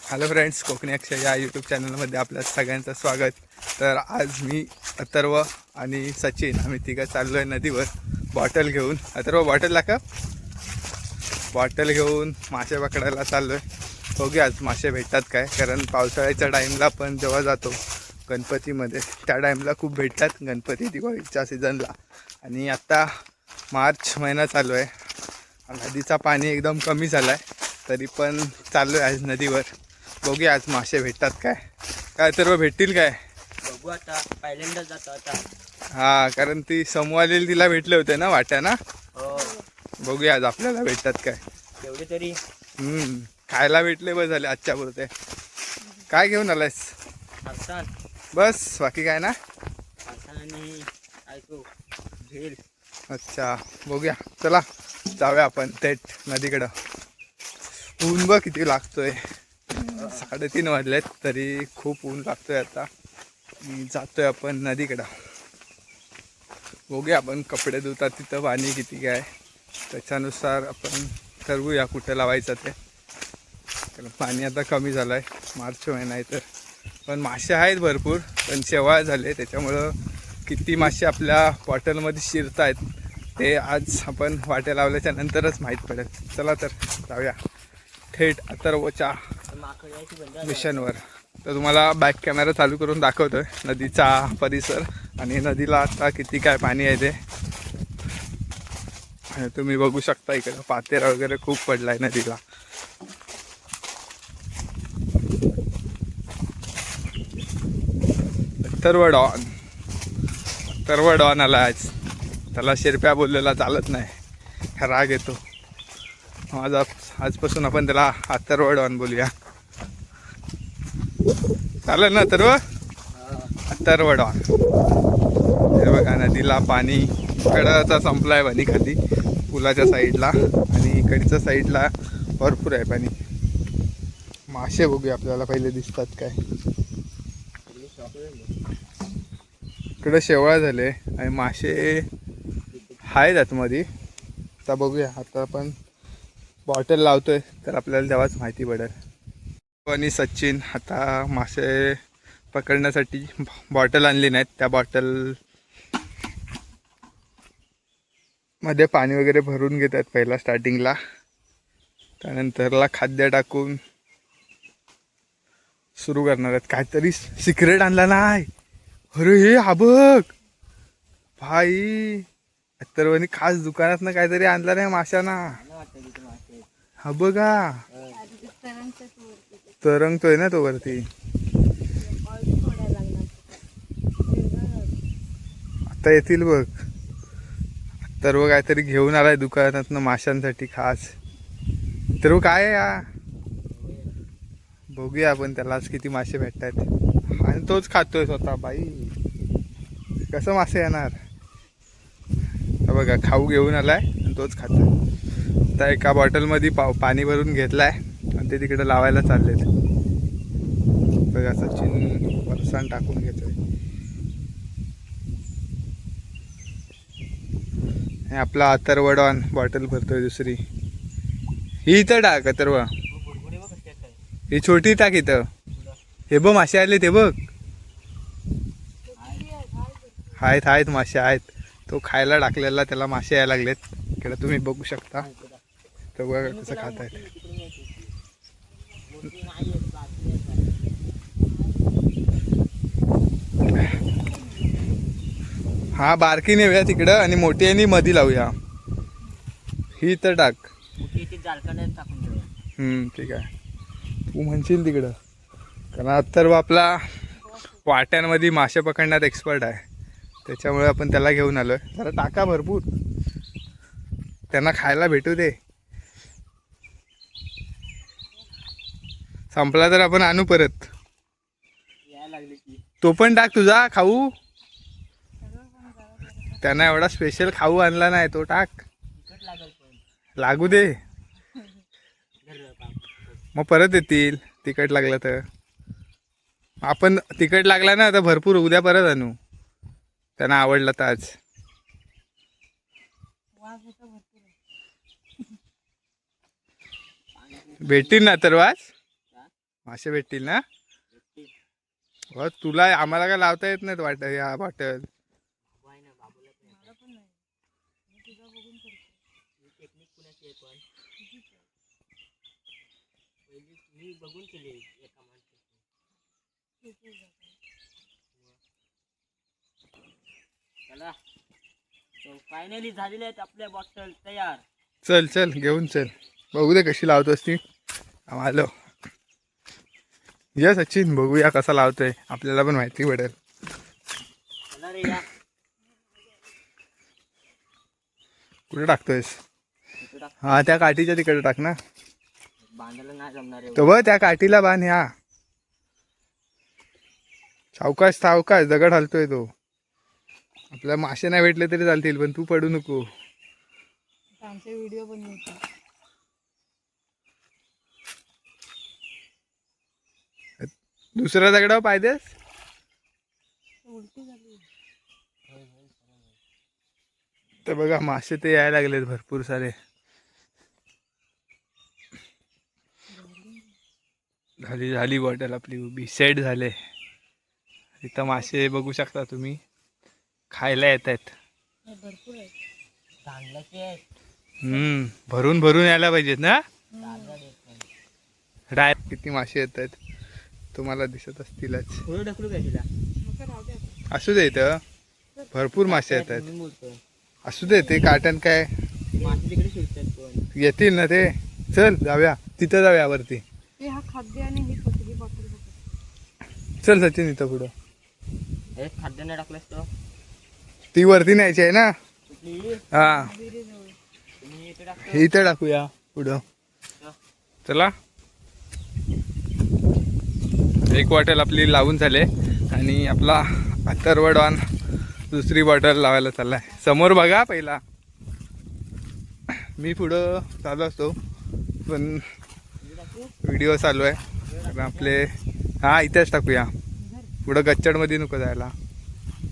Hello friends, Konkani अक्षय या YouTube चॅनलमध्ये आपल्या सगळ्यांचं स्वागत. तर आज मी अथर्व आणि सचिन आम्ही तिघं चाललो आहे नदीवर बॉटल घेऊन. अथर्व बॉटल का बॉटल घेऊन मासे पकडायला चाललो आहे. बघूया आज मासे भेटतात काय, कारण पावसाळ्याच्या टाईमला पण जेव्हा जातो गणपतीमध्ये त्या टाईमला खूप भेटतात, गणपती दिवाळीच्या सीझनला. आणि आत्ता मार्च महिना चालू आहे, नदीचा पाणी एकदम कमी झाला आहे, तरी पण चाललो आहे आज नदीवर. बघूया आज मासे भेटतात काय. काय तर भेटतील काय बघू आता, पहिल्यांदा जातो आता. हा, कारण ती समूह तिला भेटले होते ना वाट्या ना. हो, बघूया आज आपल्याला भेटतात काय. तेवढे तरी खायला भेटले बस झाले आजच्या पुरते. काय घेऊन आलायस? फरसाण. बस, बाकी काय ना. फरसाण आणि ऐकू झेल. अच्छा, बघूया, चला जाऊया आपण थेट नदीकडं. ऊन बघ किती लागतोय, 3:30 वाजलेत तरी खूप ऊन लागतोय. आता जातोय आपण नदीकडं. बघूया आपण कपडे धुतात तिथं पाणी किती काय, त्याच्यानुसार आपण ठरवूया कुठे लावायचं ते. कारण पाणी आता कमी झालं आहे, मार्च महिना आहे तर. पण मासे आहेत भरपूर, पण शेवाळ झाले, त्याच्यामुळं किती मासे आपल्या बॉटलमध्ये शिरत आहेत ते आज आपण वाट्या लावल्याच्या नंतरच माहीत पडेल. चला तर जाऊया थेट अथर्वच्या मिशनवर. तर तुम्हाला बॅक कॅमेरा चालू करून दाखवतोय नदीचा परिसर आणि नदीला आता किती काय पाणी आहे ते तुम्ही बघू शकता. इकडं पातेरा वगैरे खूप पडला आहे नदीला. अथर्व डॉन आला आज. त्याला शिरप्या बोललेला चालत नाही, राग येतो. आजपासून आपण त्याला अथर्व डॉन बोलूया. चालेल ना अथर्व? अथर्व डॉन. हे बघा नदीला पाणी इकडचा संपलाय पाणी खाली पुलाच्या साईडला, आणि इकडच्या साईडला भरपूर आहे पाणी. मासे बघूया आपल्याला पहिले दिसतात काय. इकडं शेवाळ झाले आणि मासे आहेत आतमध्ये. आता बघूया, आता आपण बॉटल लावतोय तर आपल्याला तेव्हाच माहिती पडेल. आणि सचिन आता मासे पकडण्यासाठी बॉटल आणली नाहीत, त्या बॉटल मध्ये पाणी वगैरे भरून घेतात पहिला स्टार्टिंगला, त्यानंतरला खाद्य टाकून सुरू करणार आहेत. काहीतरी सिक्रेट आणला नाही. अरे हे हा बघ भाई, अथर्वनी खास दुकानात काहीतरी आणला नाही माशाना. हा बघा, तरंगतोय ना तो वरती. आता येतील बघ. तर काहीतरी घेऊन आलाय दुकानात माशांसाठी खास. तर काय आहे या, बघूया आपण त्यालाच किती मासे भेटतात. आणि तोच खातोय स्वतः. बाई कसं मासे येणार. बघा, खाऊ घेऊन आलाय आणि तोच खातोय. आता एका बॉटलमध्ये पाणी भरून घेतलाय आणि ते तिकडे लावायला चाललेत. बघा सचिन फरसाण टाकून घेतोय. आपला अथर्व डॉन बॉटल भरतोय दुसरी. ही इथं टाक अथर्व, ही छोटी टाक इथं. हे बघ मासे आले ते बघ. आहेत मासे आहेत. तो खायला टाकलेला त्याला मासे यायला लागलेत. इकडे तुम्ही बघू शकता. तर बघा कसं खात आहेत. हा, बारकी नेऊया तिकडं आणि मोठी आणि मधी लावूया. ही तर टाक. ठीक आहे, तू म्हणशील तिकडं. कारण अथर्व आपला वाट्यांमध्ये मासे पकडण्यात एक्सपर्ट आहे, त्याच्यामुळे आपण त्याला घेऊन आलोय. जरा टाका भरपूर, त्यांना खायला भेटू दे. संपला तर आपण आणू परत. तो पण टाक तुझा खाऊ. त्यांना एवढा स्पेशल खाऊ आणला नाही, तो टाक. लागू दे, मग परत येतील तिखट लागलं तर. आपण तिखट लागला ना आता भरपूर, उद्या परत आणू. त्यांना आवडलं तर आज. भेटतील ना तर आज, मासे भेटतील ना? हो, तुला आम्हाला काय लावता येत नाहीत वाटत या बॉटल. बाबू आहे ना, बाबूला पण येतं. ही टेक्निक कुणाची आहे पण पहिली मी बघून केली एका माणसाची. चला फायनली झालेले आहेत आपल्या बॉटल तयार. चल चल घेऊन चल, बघू दे कशी लावतोस ती. आलो या सचिन, बघूया कसा लावतोय, आपल्याला पण माहिती पडेल. चला रे या. कुठे टाकतोयस? इकडं टाक. हा त्या काठीच्या तिकडे टाक ना. बांधायला नाही जमणार तो एवढं. बघ त्या काठीला बांध. ह्या सावकाश सावकाश, दगड हलतोय तो. आपल्याला मासे नाही भेटले तरी चालतील, पण तू पडू नको. आमचे व्हिडिओ बनवतो. दुसऱ्या दगडावर पायदेस. उलटी झाली. तर बघा मासे ते यायला लागलेत भरपूर सारे. झाली झाली बॉटल आपली उभी, सेट झाले. इथं मासे बघू शकता तुम्ही, खायला येत आहेत. भरपूर आहे. चांगल्याचे आहेत. भरून भरून यायला पाहिजेत ना. ताजा देत नाही. डायरेक्ट किती मासे येत आहेत तुम्हाला दिसत असतीलच. थोडं ढकलू काय तिला? मग काय राहू द्या. असू दे, इथं भरपूर मासे येत आहेत. मी बोलतो असू दे, ते काटण काय मासे तिकडे फिरतात पण. येतील ना ते. चल जाऊया तिथं, जाऊया वरती. हे हा खाद्य आणि ही पतली बॉटल बघ. चल सचिन, इथं पुढं. हे खाद्य नाही टाकलंस तो ती वरती न्यायची आहे ना. कुठली? हा विहिरीजवळ. तुम्ही इथे टाकतो. हे इथं टाकूया पुढं. चला, एक बॉटल आपली लावून झाले आणि आपला अथर्व डॉन दुसरी बॉटल लावायला चाललाय. समोर बघा पहिला, मी पुढं चालू असतो पण व्हिडिओ चालू आहे आपले. हा इथेच टाकूया, पुढं गच्चडमध्ये नको जायला.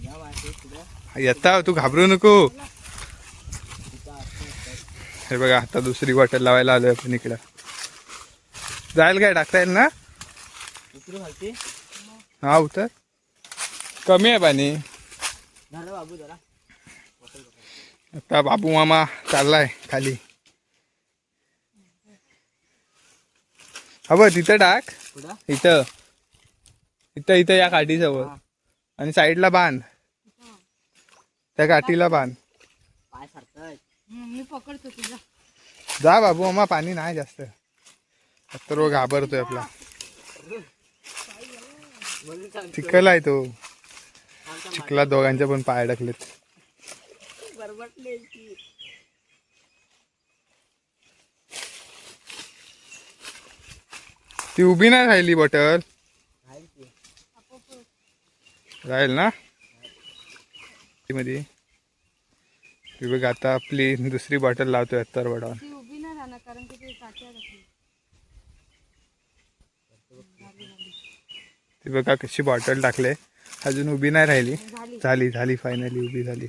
या मासे पुढं येता, तू घाबरू नको. तिथं असतात. हे बघा, आता दुसरी बॉटल लावायला आलोय आपण इकडं. जाईल काय, टाकता येईल ना. दुसरी खालती हा उतर, कमी आहे पाणी. झालं बाबू जरा बॉटल बघा. आता बाबू मामा चाललाय खाली. हा बघ तिथं टाक, पुढं इथं इथं इथं या काठीजवळ. हा. आणि साईडला बांध, त्या काठीला बांध. पाय सारखं मी पकडतो तुझा. जा बाबू मामा, पाणी नाही जास्त. तर वो घाबरतोय आपला. म्हणून सांगतो. चिखल आहे तो, आमचा चिखलात दोघांचे पण पाय अडकलेत. मासे बरबटले की. ती उभी नाही राहिली बॉटल. राहील की. राहील ना मध्ये. ती बघ, आता आपली दुसरी बॉटल लावतोय अथर्व डॉन. ती उभी नाही राहणार कारण की ती काट्या राहते. ती बघा कशी बॉटल टाकले, अजून उभी नाही राहिली. झाली. झाली झाली, फायनली उभी झाली.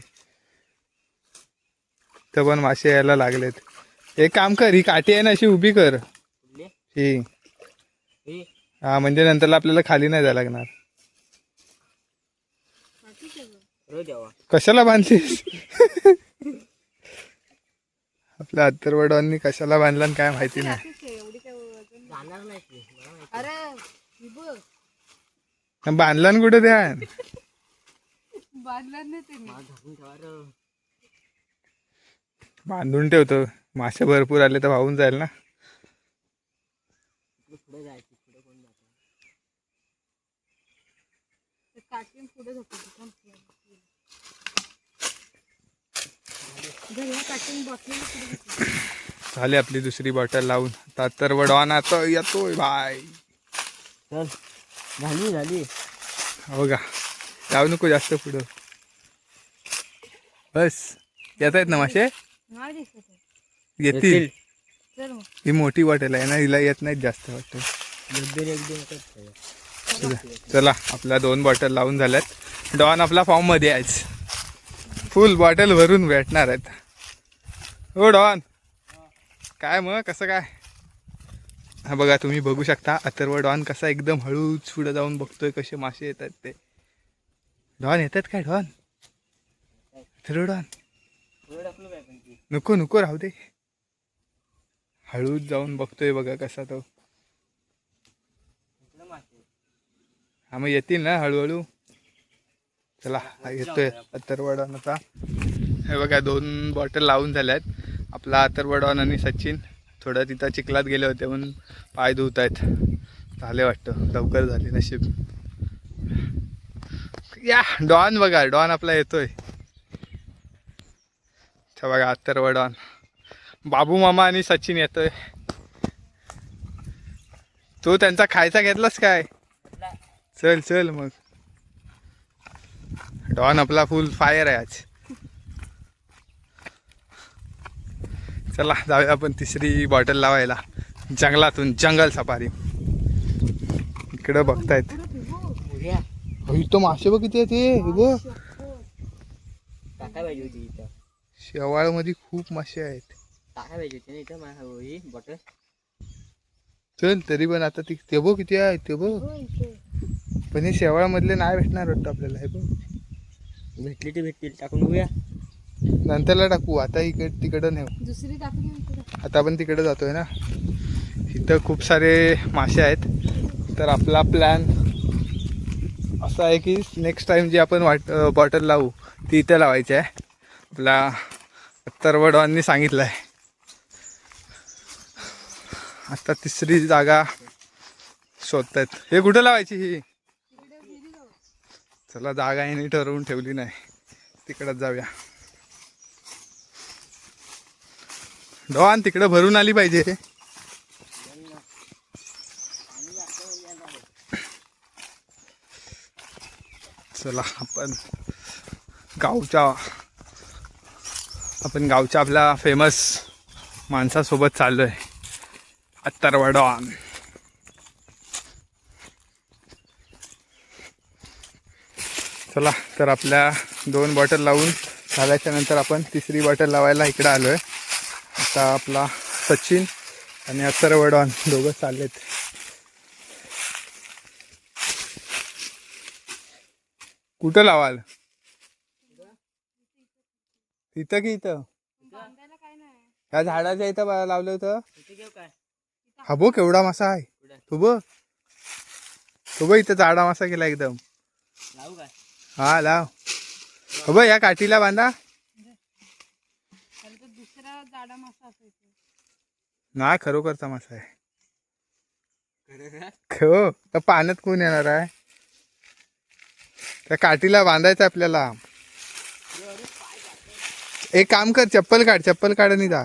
तर पण मासे यायला लागलेत. एक काम कर, ही काठी आहे ना अशी उभी कर. कुठली? ही हे हा, म्हणजे नंतरला आपल्याला खाली नाही जायला लागणार. रोज द्यावा. कशाला बांधलीस? आपल्या अथर्वडांनी कशाला बांधला आणि काय माहिती नाही. एवढी काय वजन. जाणार नाही की मला माहिती. अरे ही बघ, बांधला ना कुठे ध्यान. बांधला नाही ते मी. मला झाकून ठेवा रे. बांधून ठेवतो, मासे भरपूर आले तर वाहून जाईल ना. इकडे पुढे जायचं, पुढे कोण जातं. ते काठी पुढे जातो. ह्या काठी बॉटल पुढे जातो. झाली आपली दुसरी बॉटल लावून. आता अथर्वडॉन आता येतोय भाई. चल झाली झाली. हा बघा, जाऊ नको जास्त पुढं. बस, येत आहेत ना मासे. नाही दिसत आहे. येतील. चल मग. ही मोठी बॉटल आहे ना, हिला येत नाहीत जास्त वाटतं. चला, आपल्या 2 बॉटल लावून झाल्यात. डॉन आपला फॉर्म मध्ये आहे. फुल बॉटल भरून भेटणार आहेत. हो डॉन, काय मग कसं काय? हा बघा, तुम्ही बघू शकता अथर्व डॉन कसा एकदम हळूच पुढे जाऊन बघतोय कसे मासे येतात ते. डॉन येतात काय डॉन? अथर्व डॉन पुढे टाकलो काय पण ती नको नको राहू दे. हळूच जाऊन बघतोय बघा कसा तो. इकडं मासे हा मग येतील ना हळूहळू. चला हा येतोय अथर्व डॉन आता. हे बघा 2 बॉटल लावून झाल्यात. आपला अथर्व डॉन आणि सचिन थोडं तिथं चिखलात गेले होते म्हणून पाय धुत आहेत. झाले वाटतं, लवकर झाले नशीब. या डॉन बघा, डॉन आपला येतोय. अच्छा बघा अथर्व डॉन, बाबू मामा आणि सचिन येतोय. तू त्यांचा खायचा घेतलास काय? म्हटलं चल चल मग. डॉन आपला फुल फायर आहे आज. चला जाऊया आपण तिसरी बॉटल लावायला जंगलातून. जंगल सफारी इकडं बघतायत. उद्या इथं मासे बघ किती आहेत. हे बघ, टाकाय पाहिजे होती इथं. शेवाळ मध्ये खूप मासे आहेत. टाकाय पाहिजे होती ना इथं ही बॉटल. चल तरी पण आता ते बघ किती आहे ते बघ. पण हे शेवाळ मधले नाही भेटणार वाटतं आपल्याला. हे बघ, भेटली ते भेटतील, टाकून बघूया. नंतरला टाकू, आता तिकडं नेऊ. दुसरी टाकली इकडे. आता आपण तिकडे जातोय ना. इथं खूप सारे मासे आहेत. तर आपला प्लॅन असा आहे की नेक्स्ट टाइम जी आपण बॉटल लावू ती इथं लावायची आहे. आपला अथर्व डॉननी सांगितलं आहे. आता तिसरी जागा शोधतायत. हे कुठं लावायची ही? चला, जागा यांनी ठरवून ठेवली नाही, तिकडंच जाऊया. डॉन तिकडं भरून आली पाहिजे. चला आपण गावच्या आपल्या फेमस माणसासोबत चाललोय, अथर्व डॉन. चला तर आपल्या 2 बॉटल लावून झाल्याच्या नंतर आपण तिसरी बॉटल लावायला इकडं आलोय. आता आपला सचिन आणि अथर्व डॉन दोघं चाललेत. कुठं लावाल? इथं की इथं? बांधायला काय नाही. ह्या झाडाच्या इथं लावलं होतं. इथे घेऊ काय? हा बघ केवढा मासा आहे. तू बघ इथं जाडा मासा गेला एकदम. लावू काय? हा लाव. हो बघ या काठीला बांधा. खरं तर दुसरा जाडा मासा असायचा. नाही, खरोखरचा मासा आहे. हो, तर पाण्यात कोण येणार आहे? त्या काठीला बांधायचं आपल्याला. एक काम कर, चप्पल काढ आणि जा.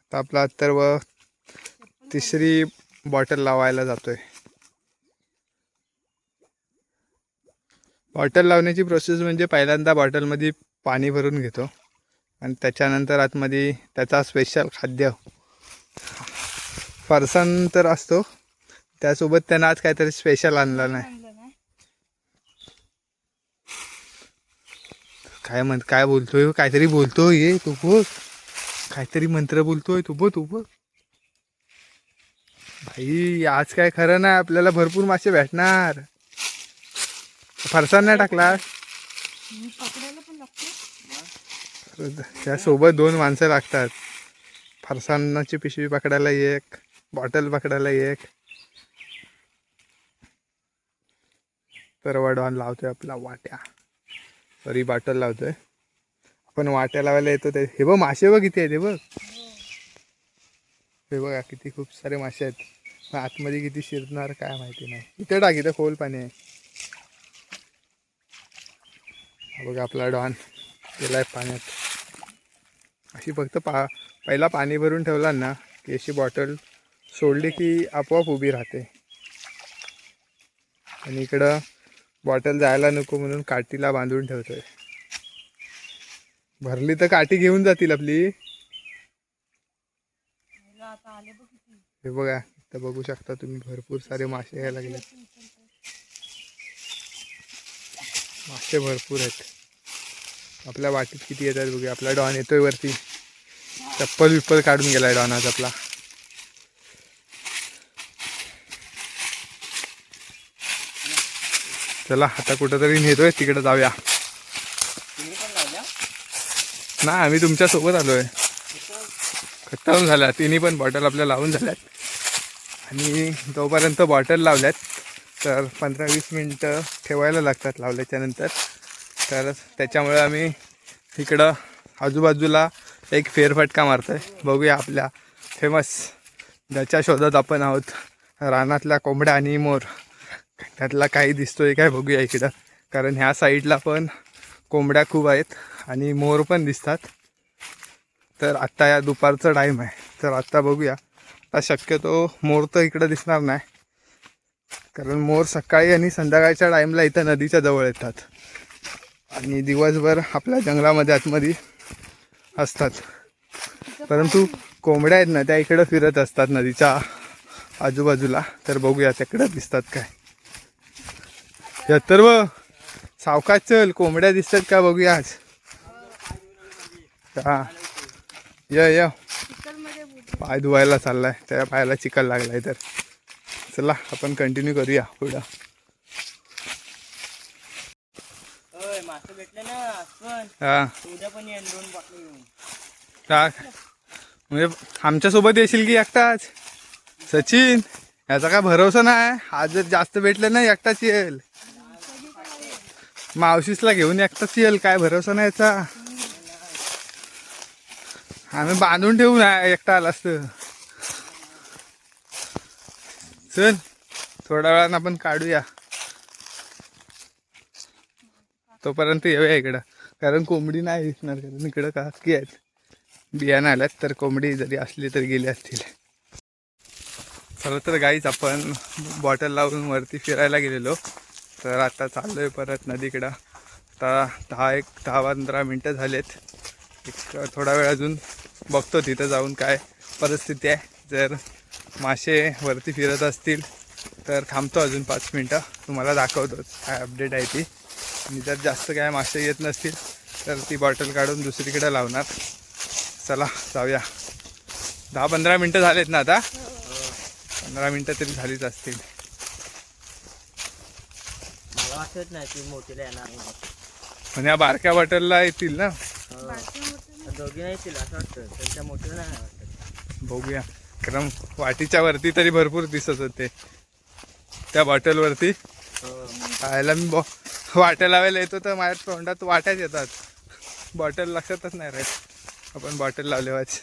आता आपला अथर्व तिसरी बॉटल लावायला जातोय. बॉटल लावण्याची प्रोसेस म्हणजे पहिल्यांदा बॉटलमध्ये पाणी भरून घेतो आणि त्याच्यानंतर आतमध्ये त्याचा स्पेशल खाद्य फरसाण तर असतो, त्यासोबत त्यानं आज काहीतरी स्पेशल आणलं नाही. काय बोलतोय? काहीतरी बोलतोय. ये तू बघ, काहीतरी मंत्र बोलतोय. तू बघ भाई, आज काय खरं नाही. आपल्याला भरपूर मासे भेटणार. फरसाण नाही टाकला पकडायला पण लागतो. त्यासोबत 2 माणसं लागतात. फरसाणाची पिशवी पकडायला एक, बॉटल पकडायला एक. तर डॉन लावतोय आपला वाट्या, सॉरी बॉटल लावतोय. आपण वाट्या लावायला येतो ते. हे बघ मासे बघ किती आहेत. हे बघा किती खूप सारे मासे आहेत. आतमध्ये किती शिरणार काय माहिती नाही. इथं टाक, इथं खोल पाणी आहे. बघा आपला डॉन गेलाय पाण्यात. अशी फक्त पहिला पाणी भरून ठेवला ना की अशी बॉटल सोडली की आपोआप उभी राहते. आणि इकडं बॉटल जायला नको म्हणून काठीला बांधून ठेवतोय. भरली तर काठी घेऊन जातील आपली. आता आले बघ किती. हे बघा इथं बघू शकता तुम्ही, भरपूर सारे मासे यायला लागले. मासे भरपूर आहेत. आपल्या वाटीत किती येतात बघूया. आपला डॉन येतोय वरती. चप्पल विप्पल काढून गेलाय डॉन आज आपला. चला आता कुठंतरी नेतोय तिकडे जाऊया. तुम्ही पण लावल्या नाही आम्ही तुमच्या सोबत आलोय. खट्टावून झाल्या तिन्ही पण बॉटल आपल्या लावून झाल्यात. आणि तोपर्यंत बॉटल लावल्यात तर 15-20 मिनटं ठेवायला लागतात लावल्याच्या नंतर. तर त्याच्यामुळे आम्ही इकडं आजूबाजूला एक फेरफटका मारतोय. बघूया आपल्या फेमस ज्याच्या शोधात आपण आहोत रानातल्या कोंबड्या आणि मोर. त्यातला काही दिसतोय काय बघूया इकडं. कारण ह्या साईडला पण कोंबड्या खूप आहेत आणि मोर पण दिसतात. तर आत्ता या दुपारचा टाईम आहे तर आत्ता बघूया. आता शक्यतो मोर तर इकडं दिसणार नाही कारण मोर सकाळी आणि संध्याकाळच्या टाईमला इथं नदीच्या जवळ येतात आणि दिवसभर आपल्या जंगलामध्ये आतमध्ये असतात. परंतु कोंबड्या आहेत ना त्या इकडं फिरत असतात नदीच्या आजूबाजूला. तर बघूया तिकडं दिसतात काय. तर सावकाश चल कोंबड्या दिसतात का बघूया आज. हा य चिखलमध्ये बुडली. पाय धुवायला चाललाय त्या पायाला चिखल लागलाय. तर चला आपण कंटिन्यू करूया पुढं. होय मासे भेटले ना आज पण. हा उद्या पण येईन 2 बॉटल घेऊन. टाक म्हणजे आमच्यासोबत येशील की एकटाच. सचिन याचा काय भरोसा नाही. आज जर जास्त भेटलं ना एकटाच येईल. मावशीसला घेऊन एकटाच येईल. काय भरोसा नाही याचा. आम्ही बांधून ठेवू ना एकटा आला असतं. चल थोड्या वेळानं आपण काढूया. तोपर्यंत येऊया इकडं कारण कोंबडी नाही दिसणार कारण इकडं काकी आहेत. बियाणं आल्यात तर कोंबडी जरी असली तरी गेली असतील. चला तर गाईच आपण बॉटल लावून वरती फिरायला गेलेलो. तर आता चाललोय परत नदीकडं. आता 10-15 मिनटं झालेत. एक थोडा वेळ अजून बघतो तिथं जाऊन काय परिस्थिती आहे. जर मासे वरती फिरत असतील तर थांबतो अजून 5 मिनटं. तुम्हाला दाखवतोच काय अपडेट आहे ती. आणि जर जास्त काय मासे येत नसतील तर ती बॉटल काढून दुसरीकडे लावणार. चला जाऊया. 10-15 मिनटं झालेत ना आता. 15 मिनटं तरी झालीच असतील. मला वाटत नाही ती मोठीला येणार नाही. पण या बारक्या बॉटलला येतील ना. दोघी नाही येतील असं वाटतं. त्यांच्या मोठीला नाही वाटत. बघूया कारण वाटीच्या वरती तरी भरपूर दिसत होते त्या बॉटलवरती. खायला मी वाट्या लावायला येतो तर माझ्या तोंडात वाट्याच येतात. बॉटल लक्षातच नाही राहत आपण बॉटल लावल्यावाच.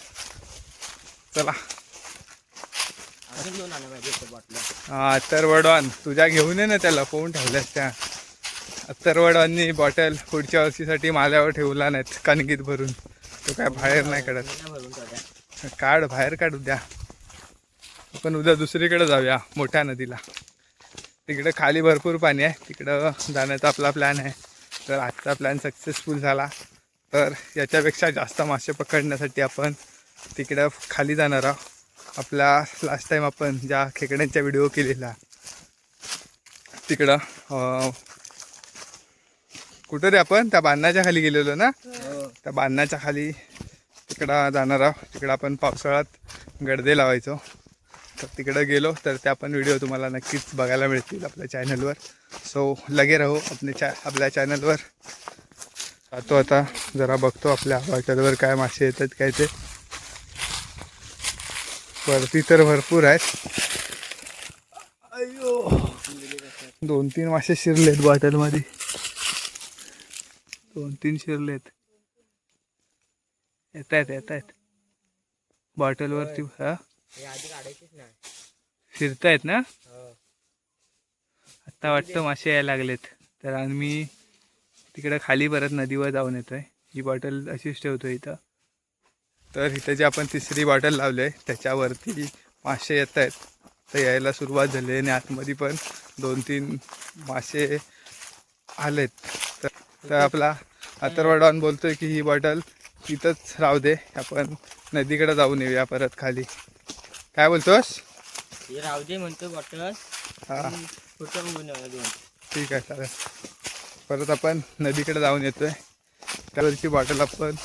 चला अजून घेऊन आलं पाहिजे ते बॉटल. हा अत्तरवडवान तुझ्या घेऊन ये ना त्याला पोहून ठेवल्यास त्या. अत्तरवडवांनी बॉटल पुढच्या वर्षीसाठी माझ्यावर ठेवला नाहीत कणगीत भरून. तो काय बाहेर नाही काढत. भरून ठेवल्या. काढ बाहेर काढू द्या. आपण उद्या दुसरीकडे जाऊया मोठ्या नदीला. तिकडे खाली भरपूर पाणी आहे. तिकडं जाण्याचा आपला प्लॅन आहे. तर आजचा प्लॅन सक्सेसफुल झाला तर याच्यापेक्षा जास्त मासे पकडण्यासाठी आपण तिकडं खाली जाणार आहोत. आपला लास्ट टाईम आपण ज्या खेकड्यांचा व्हिडिओ केलेला तिकडं कुठं रे आपण त्या बांधण्याच्या खाली गेलेलो ना. त्या बांधण्याच्या खाली तिकडं जाणार आहोत. तिकडं आपण पावसाळ्यात गडदे लावायचो. तर तिकडं गेलो तर त्या पण व्हिडिओ तुम्हाला नक्कीच बघायला मिळतील आपल्या चॅनलवर. सो लगे राहो आपल्या चॅनलवर. जातो आता जरा बघतो आपल्या बॉटलवर काय मासे येतात काय ते. वरती तर भरपूर आहेत. अयो 2-3 मासे शिरलेत बॉटलमध्ये. 2-3 शिरलेत. येत आहेत बॉटलवरती. हा हे आधी काढायचीच नाही. फिरतायत ना. हो. आता वाटतं मासे यायला लागलेत. तर आम्ही तिकडं खाली परत नदीवर जाऊन येतोय. ही बॉटल अशीच ठेवतो इथं. तर इथं जे आपण तिसरी बॉटल लावली आहे त्याच्यावरती मासे येत आहेत. तर यायला सुरुवात झाली आहे आणि आतमध्ये पण 2-3 मासे आलेत. तर आपला अथर्वडॉन बोलतोय की ही बॉटल इथंच राहू दे. आपण नदीकडे जाऊन येऊया परत खाली. काय बोलतोस. हे राहू दे म्हणतो बॉटल. हां कुठं बघून येऊया 2. ठीक आहे चालेल. परत आपण नदीकडे जाऊन येतोय. त्यावरची बॉटल आपण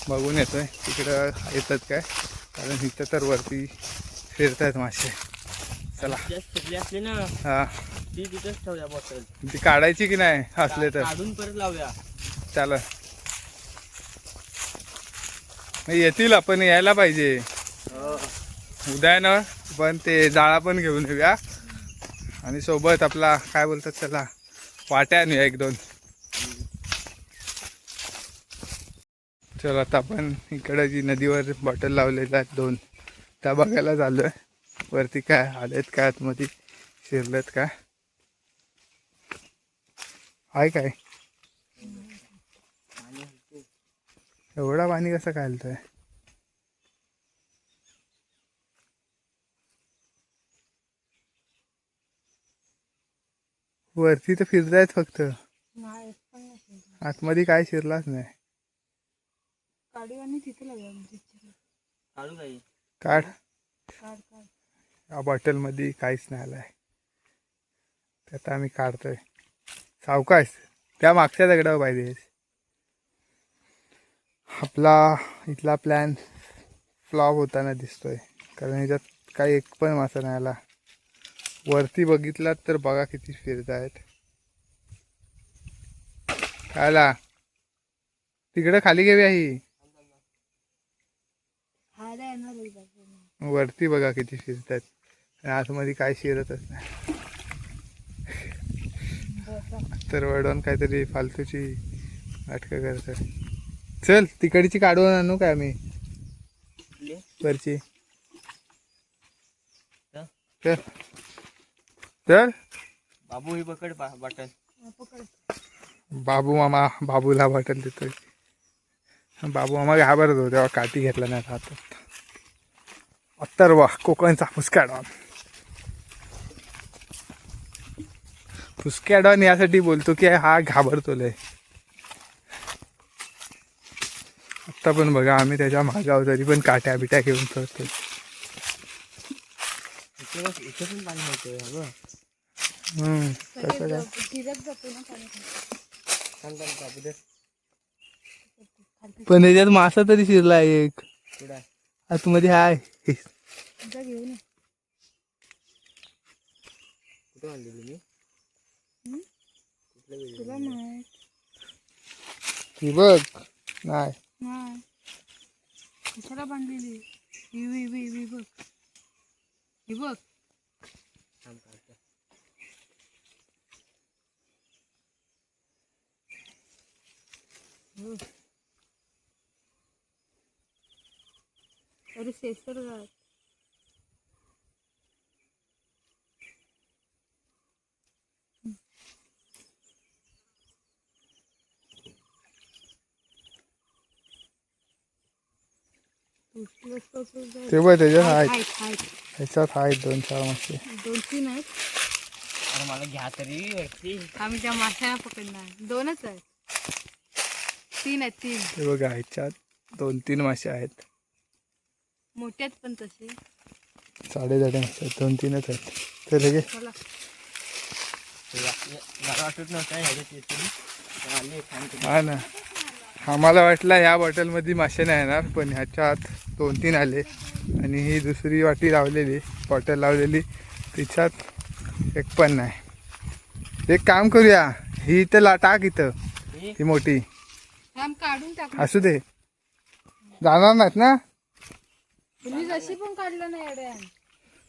बघून येतोय तिकडं येतात काय, कारण इथं तर वरती फिरत आहेत मासे. चला शिरली असली ना हा, ती तिथंच ठेवूया बॉटल. ती काढायची की नाही असले तर. काढून परत लावूया. चला येतील, आपण यायला पाहिजे उद्या ना. पण ते जाळा पण घेऊन येऊया आणि सोबत आपला काय बोलतात त्याला वाट्या आणूया 1-2. चला आता आपण इकडं जी नदीवर बॉटल लावलेल्या आहेत 2 त्या बघायला चालू आहे. वरती काय आलेत काय, आतमध्ये शिरलेत काय, आहे काय? एवढा पाणी कसं काय आलतंय? वरती तर फिरतायत फक्त, नाही पण नाही. आतमध्ये काय शिरलाच नाही. काढू आणि तिथे लावूया म्हणजे. काढू काही. काढ, काढ काढ. या बॉटलमध्ये काहीच नाही आलंय. ते आता आम्ही काढतोय सावकाश. त्या मागच्या दगडावर पाहिजे. आपला इथला प्लॅन फ्लॉप होताना दिसतोय, कारण ह्याच्यात काही एक पण मासा नाही आला. वरती बघितलात तर बघा किती फिरत आहेत. आला तिकडं खाली घेऊया ही. खायला येणार एकदा. वरती बघा किती फिरत आहेत, आणि आतमध्ये काय शिरतच नाही. तर वडवून काहीतरी फालतूची नाटकं करतात. चल तिकडची काढून आणू काय आम्ही वरची. चल चल बाबू ही पकड बॉटल. पकड. बाबू मामा बाबूला बॉटल देतोय. बाबू मामा घाबरतो तेव्हा काठी घेतला नाही हातात. अथर्व कोकणचा फुसक्याडॉन. फुसक्याडॉन यासाठी बोलतो की हा घाबरतो लय. आत्ता पण बघा आम्ही त्याच्या मागावर तरी पण काट्या बिट्या घेऊन करतो. इथे पण पाणी होतोय अगं. कसं काय फिरत जातो ना पाणी. बाबू दे. पण याच्यात मासा तरी शिरला एक कुठं आतमध्ये हाय. एकदा घेऊन ये. कुठे आणली तुम्ही? तुला माहित ही बघ नाही नाही. कशाला बांधलेली? ही बघ. ही बघ. अरे शेसर जात. ते बघ त्याच्यात आहेत. आहेत. ह्याच्यात आहेत 2-4 मासे. 2-3 आहेत. अरे मला घ्या तरी वरती. आम्ही त्या माशाला पकडणार. 2च आहेत. 3 आहेत 3. ते बघा ह्याच्यात 2-3 मासे आहेत. मोठे आहेत पण तसे. 3.5 मासे आहेत. 2-3च आहेत. ते लगे चला. मला वाटत नव्हतं ह्याच्यात येतील. पण आली छान. हा ना, आम्हाला वाटलं ह्या बॉटलमध्ये मासे नाही येणार, पण ह्याच्यात 2-3 आले. आणि ही दुसरी वाटी लावलेली बॉटल लावलेली तिच्यात एक पण नाही. एक काम करूया, ही इथं टाक इथं, ही मोठी थांब काढून टाक. असू दे, जाणार नाहीत ना. तुम्ही जशी पण काढलं नाही एवढ्या.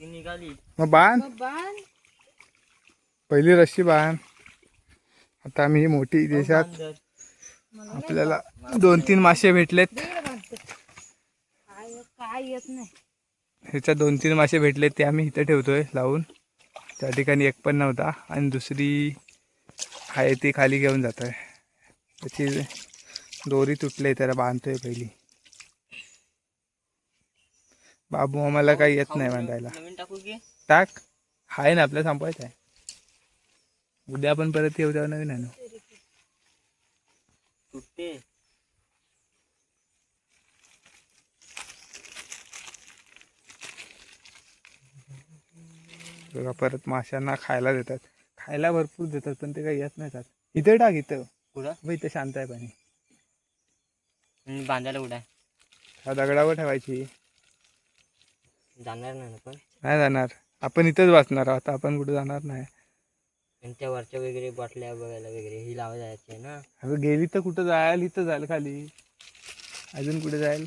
ती निघाली. मग बांध, मग बांध. पहिली रस्सी बांध. आता आम्ही ही मोठी देशात आपल्याला 2-3 मासे भेटलेत. काय येत नाही. ह्याच्यात 2-3 मासे भेटले ते आम्ही इथं ठेवतोय लावून. त्या ठिकाणी एक पण नव्हता, आणि दुसरी आहे ती खाली घेऊन जात आहे. त्याची दोरी तुटली, त्याला बांधतोय पहिली. बाबू आम्हाला काही येत नाही बांधायला. नवीन टाकू की? टाक, आहे ना आपल्या संपवायचं आहे. उद्या पण परत येऊ द्या नवीन आहे ना. तुटते. बघा परत माशांना खायला देतात. खायला भरपूर देतात पण ते काही येत नाही. इथे टाक, इथं कुठं? इथं शांत आहे पाणी. आणि बांधायला उडाय ह्या दगडावर ठेवायची. जाणार नाही ना पण. नाही जाणार, आपण इथंच वाचणार आहोत, आपण कुठे जाणार नाही. आणि त्या वरच्या वगैरे बाटल्या बघायला वगैरे ही लावा जायची आहे ना. अगं गेली तर कुठं जायला, इथं जायला खाली, अजून कुठे जाईल.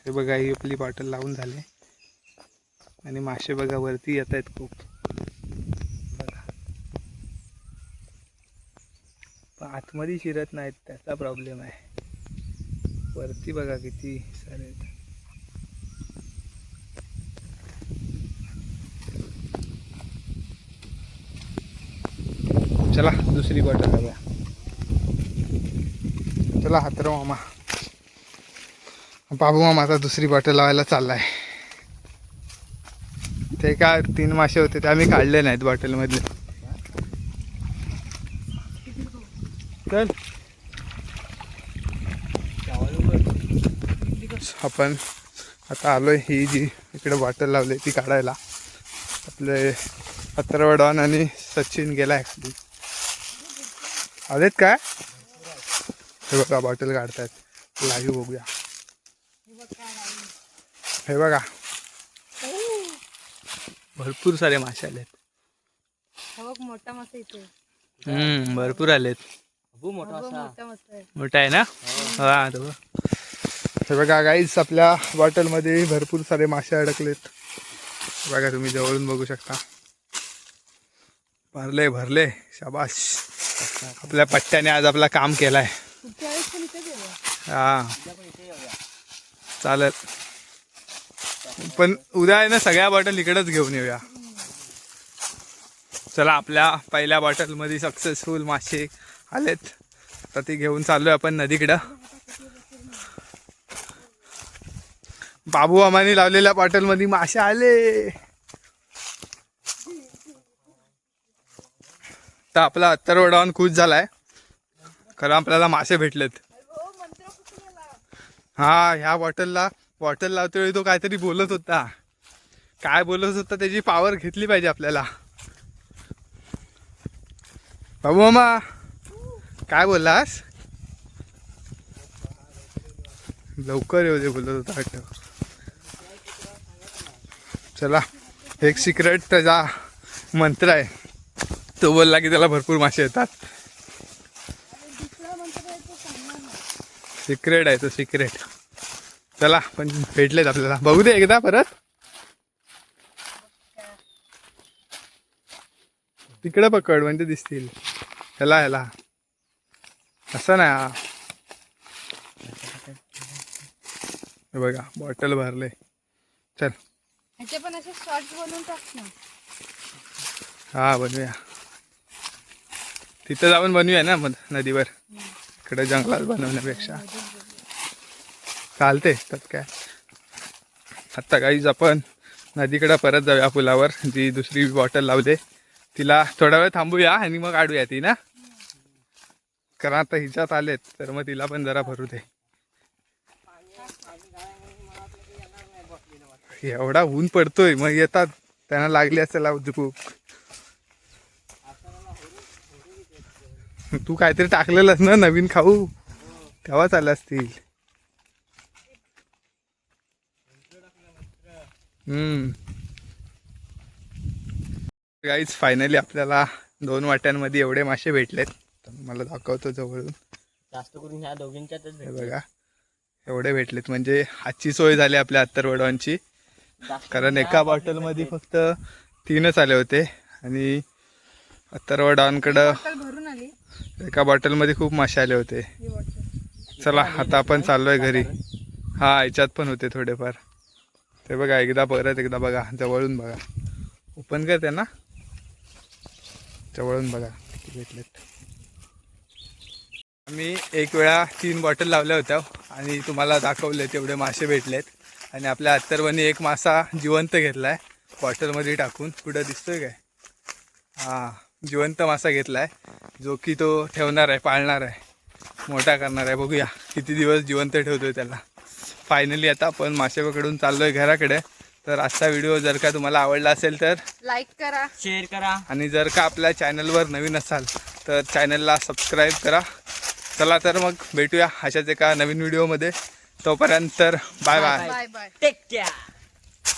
हे बघा, ही आपली बॉटल लावून झाले आणि मासे बघा वरती येत आहेत खूप बघा. पण आतमध्ये शिरत नाहीत, त्याचा प्रॉब्लेम आहे. वरती बघा किती सारे आहेत. चला दुसरी बॉटल लावूया. चला हातराव मामा, बाबू मामा आता दुसरी बॉटल लावायला चाललाय. ते काय 3 मासे होते ते आम्ही काढले नाहीत बॉटलमधले. चल आपण आता आलोय, ही जी इकडे बॉटल लावली ती काढायला. आपले अथर्व डॉन आणि सचिन गेलाय खाली. आलेत काय? हे बघा बॉटल काढतायत, लाईव्ह बघूया. हे बघा भरपूर सारे मासे आलेत. मोठा मासा इथे. भरपूर आलेत. मोठा असा मोठा मासा आहे. मोठा आहे ना. हा तो. हे बघा गाईस, आपल्या बॉटलमध्ये भरपूर सारे मासे अडकलेत. बघा तुम्ही जवळून बघू शकता. भरले भरले, शाबाश. आपल्या पट्ट्याने आज आपला काम केलाय. हा चालेल, पण उद्या आहे ना सगळ्या बॉटल इकडेच घेऊन येऊया. चला, आपल्या पहिल्या बॉटलमध्ये सक्सेसफुल मासे आलेत, तर ती घेऊन चाललोय आपण नदीकडं. बाबू आम्हाने लावलेल्या बॉटलमध्ये मासे आले. तर आपला अथर्व डॉन खुश झालाय, खरं आपल्याला मासे भेटलेत. हा, ह्या बॉटल लावतोय तो काहीतरी बोलत होता. काय बोलत होता त्याची पावर घेतली पाहिजे आपल्याला. बाबू मामा काय बोललास? लवकर येऊ दे बोलत होता वाटतं. चला, एक सिक्रेट त्याचा मंत्र आहे, तो बोलला की त्याला भरपूर मासे येतात. सिक्रेट आहे तो, सिक्रेट. चला, पण भेटलेत आपल्याला. बघू दे एकदा परत. तिकडे पकड म्हणजे दिसतील. ह्याला असं नाही. हे बघा बॉटल भरले. चल ह्याचे पण असे शॉर्ट्स बनवून टाक ना. हा बनवूया, तिथं जाऊन बनवूया ना मग नदीवर. इकडे जंगलात बनवण्यापेक्षा चालते. त्यात काय. आत्ता काहीच आपण नदीकडे परत जाऊया पुलावर. जी दुसरी बॉटल लावले तिला थोडा वेळ थांबूया आणि मग काढूया ती ना. कारण आता हिच्यात आलेत तर मग तिला पण जरा भरू दे. एवढा ऊन पडतोय, मग येतात त्यांना लागली असेल भूक. तू काहीतरी टाकलेलंस ना नवीन खाऊ, तेव्हाच आले असतील. गाईज फायनली आपल्याला 2 वाट्यांमध्ये एवढे मासे भेटलेत. तर मला दाखवतो जवळून. जास्त करून ह्या दोघींच्यातच हे बघा एवढे भेटलेत, म्हणजे हातची सोय झाली आपल्या अथर्व डॉनची. कारण एका बॉटलमध्ये फक्त 3च आले होते आणि अथर्व डॉनकडं भरून आली एका बॉटलमध्ये खूप मासे आले होते. ही बॉटल. चला आता आपण चाललोय घरी. हा, याच्यात पण होते थोडेफार. ते बघा एकदा परत एकदा बघा, जवळून बघा. ओपन करते ना, जवळून बघा किती भेटलेत. आम्ही एक वेळा 3 बॉटल लावल्या होत्या आणि तुम्हाला दाखवले तेवढे मासे भेटलेत. आणि आपल्या अथर्वने एक मासा जिवंत घेतलाय बॉटलमध्ये टाकून. पुढं दिसतोय काय? हा, जिवंत मासा घेतलाय, जो की तो ठेवणार आहे, पाळणार आहे, मोठा करणार आहे. बघूया किती दिवस जिवंत ठेवतोय त्याला. फायनली आता आपण मासे पकडून चाललोय घराकडे. तर तर आजचा व्हिडिओ जर का तुम्हाला आवडला असेल तर लाईक करा. शेअर करा. आणि जर का आपल्या चॅनलवर नवीन असाल तर चॅनलला सबस्क्राईब करा. चला तर मग भेटूया अशाच एका नवीन व्हिडिओमध्ये. तोपर्यंत bye bye. Bye bye. Take care.